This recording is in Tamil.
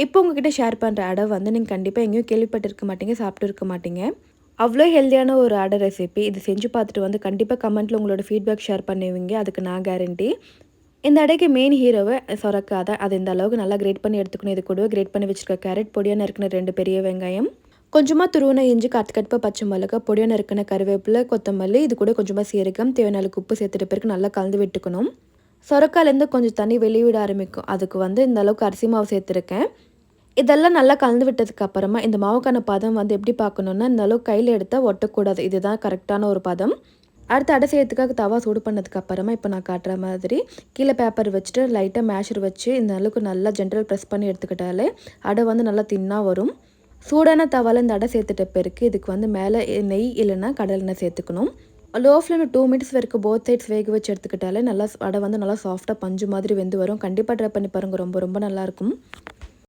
இப்போ உங்ககிட்ட ஷேர் பண்ணுற அடை வந்து நீங்கள் கண்டிப்பாக எங்கேயும் கேள்விப்பட்டிருக்க மாட்டீங்க, சாப்பிட்டு இருக்க மாட்டீங்க. அவ்வளோ ஹெல்தியான ஒரு அடை ரெசிபி. இது செஞ்சு பார்த்துட்டு வந்து கண்டிப்பாக கமெண்ட்டில் உங்களோட ஃபீட்பேக் ஷேர் பண்ணுவீங்க. அதுக்கு நான் கேரண்டி. இந்த அடைக்கு மெயின் ஹீரோவை சொரக்கா தான். அது இந்த அளவுக்கு நல்லா கிரேட் பண்ணி எடுத்துக்கணும். இது கூடவே கிரேட் பண்ணி வச்சுருக்க கேரட், பொடியாக நறுக்கின 2 பெரிய வெங்காயம், கொஞ்சமாக துருவின இஞ்சி, கருப்பு பச்சை மிளகா, பொடியாக நறுக்கின கருவேப்பிலை, கொத்தமல்லி, இது கூட கொஞ்சமாக சீரகம், தேவையான அளவுக்கு உப்பு சேர்த்துட்டு பிறகு நல்லா கலந்து விட்டுக்கணும். சொரக்காலேருந்து கொஞ்சம் தண்ணி வெளிவிட ஆரம்பிக்கும். அதுக்கு வந்து இந்த அளவுக்கு அரிசி மாவு சேர்த்துருக்கேன். இதெல்லாம் நல்லா கலந்து விட்டதுக்கு அப்புறமா இந்த மாவுக்கான பதம் வந்து எப்படி பார்க்கணுன்னா, இந்த அளவுக்கு கையில் எடுத்தால் ஒட்டக்கூடாது. இதுதான் கரெக்டான ஒரு பதம். அடுத்து அடை செய்யறதுக்காக தவா சூடு பண்ணதுக்கு அப்புறமா இப்போ நான் காட்டுற மாதிரி கீழே பேப்பர் வச்சுட்டு லைட்டாக மேஷர் வச்சு இந்த அளவுக்கு நல்லா ஜென்ரல் ப்ரெஸ் பண்ணி எடுத்துக்கிட்டாலே அடை வந்து நல்லா தின்னாக வரும். சூடான தவாவில் இந்த அடை சேர்த்துட்ட பிறகு இதுக்கு வந்து மேலே நெய் இல்லைன்னா கடலை எண்ணெய் சேர்த்துக்கணும். லோ ஃப்ளேமில் 2 மினிட்ஸ் வரைக்கும் போத் சைட்ஸ் வேக வச்சு எடுத்துக்கிட்டாலே நல்லா அடை வந்து நல்லா சாஃப்டாக பஞ்சு மாதிரி வெந்து வரும். கண்டிப்பாக ட்ரை பண்ணி பாருங்கள். ரொம்ப ரொம்ப நல்லாயிருக்கும்.